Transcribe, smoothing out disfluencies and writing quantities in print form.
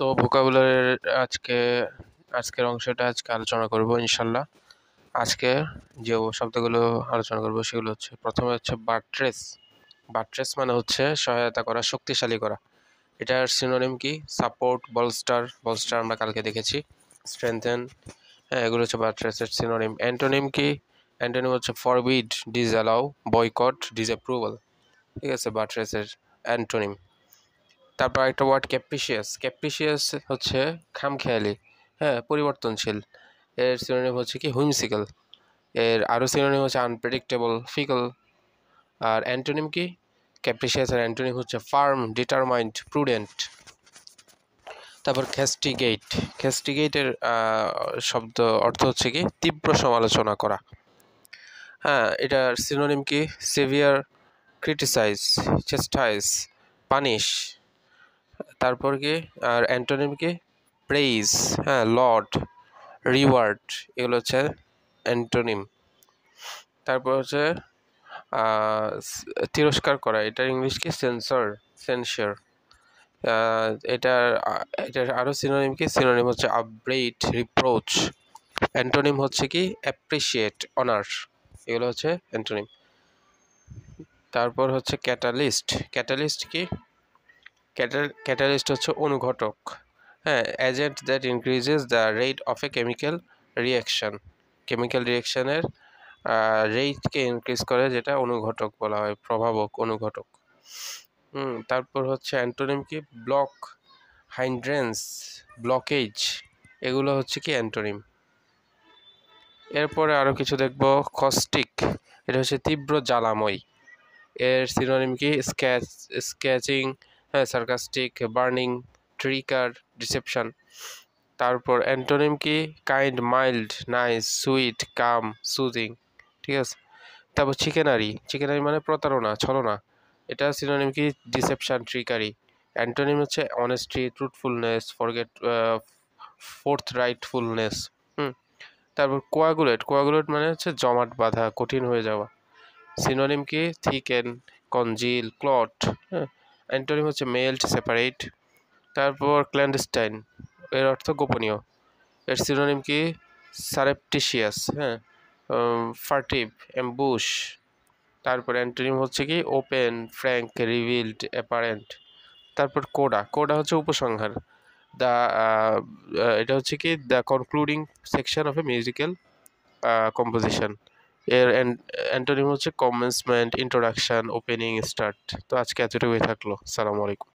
তো ভোকাবুলারির আজকের অংশটা আলোচনা করব ইনশাল্লাহ। আজকে যে শব্দগুলো আলোচনা করব সেগুলো হচ্ছে, প্রথমে হচ্ছে বাট্রেস। বাট্রেস মানে হচ্ছে সহায়তা করা, শক্তিশালী করা। এটার সিনোনিম কি? সাপোর্ট, বলস্টার। বলস্টার আমরা কালকে দেখেছি। স্ট্রেংথেন, হ্যাঁ, এগুলো হচ্ছে বাট্রেসের সিনোনিম। অ্যান্টোনিম কি? অ্যান্টোনিম হচ্ছে ফরবিড, ডিসঅ্যালাউ, বয়কট, ডিসঅ্যাপ্রুভাল। ঠিক আছে, বাট্রেসের অ্যান্টোনিম। তারপর একটা ওয়ার্ড ক্যাপ্রিসিয়াস। ক্যাপ্রিসিয়াস হচ্ছে খামখেয়ালি, হ্যাঁ, পরিবর্তনশীল। এর সিনোনিম হচ্ছে কি? হুইমসিক্যাল। এর আরও সিনোনিম হচ্ছে আনপ্রেডিক্টেবল, ফিকল। আর অ্যান্টোনিম কি? ক্যাপ্রিসিয়াস আর অ্যান্টোনিম হচ্ছে ফার্ম, ডিটারমাইন্ড, প্রুডেন্ট। তারপর ক্যাস্টিগেট। ক্যাস্টিগেটের শব্দ অর্থ হচ্ছে কি? তীব্র সমালোচনা করা। হ্যাঁ, এটার সিনোনিম কি? Saviour, criticise, chastise, punish. তারপর কি? আর অ্যান্টোনিম কি? প্রেইজ, হ্যাঁ, লর্ড, রিওয়ার্ড। এগুলো হচ্ছে অ্যান্টোনিম। তারপর হচ্ছে তিরস্কার করা। এটার ইংলিশ কি? Sensor, sensor. এটার আরও সিনোনিম কি? সিনোনিম হচ্ছে আপব্রেইড, রিপ্রোচ। অ্যান্টোনিম হচ্ছে কি? Appreciate, honour. এগুলো হচ্ছে অ্যান্টোনিম। তারপর হচ্ছে ক্যাটালিস্ট। ক্যাটালিস্ট কি? ক্যাটালিস্ট হচ্ছে অনুঘটক, হ্যাঁ, agent that increases the rate of a chemical reaction. Chemical রিয়াকশনের রেটকে ইনক্রিজ করে, যেটা অনুঘটক বলা হয়, প্রভাবক, অনুঘটক। তারপর হচ্ছে অ্যান্টোনিম কি? Block, hindrance, blockage. এগুলো হচ্ছে কি? অ্যান্টোনিম। এরপরে আরও কিছু দেখব। কস্টিক। এটা হচ্ছে তীব্র জ্বালাময়। এর সিনোনিম কি? স্কেচিং, হ্যাঁ, সার্কাস্টিক, বার্নিং, ট্রিকার, ডিসেপশন। তারপর অ্যান্টোনিম কি? কাইন্ড, মাইল্ড, নাইস, সুইট, কাম, সুদিং। ঠিক আছে। তারপর চিকেনারি। চিকেনারি মানে প্রতারণা, ছলনা। এটা সিনোনিম কি? Deception, trickery. অ্যান্টোনিম হচ্ছে অনেস্টি, ট্রুথফুলনেস, ফোর্থরাইটফুলনেস। তারপর কোয়াগুলেট। কোয়াগুলেট মানে হচ্ছে জমাট বাঁধা, কঠিন হয়ে যাওয়া। সিনোনিম কি? Thicken, congeal, clot. হ্যাঁ, অ্যান্টোনিম হচ্ছে মেল্ট, সেপারেট। তারপর ক্ল্যান্ডেস্টাইন, এর অর্থ গোপনীয়। এর সিনোনিম কি? সারেপটিশিয়াস, হ্যাঁ, ফার্টিভ, অ্যাম্বুশ। তারপর অ্যান্টোনিম হচ্ছে কি? Open, frank, revealed, apparent. তারপর কোডা। কোডা হচ্ছে উপসংহার। এটা হচ্ছে কি? The concluding section of a musical composition. এর অ্যান্টোনিম হচ্ছে কমেন্সমেন্ট, ইন্ট্রোডাকশন, ওপেনিং, স্টার্ট। তো আজকে এতটুকুই থাকলো। আসসালামু আলাইকুম।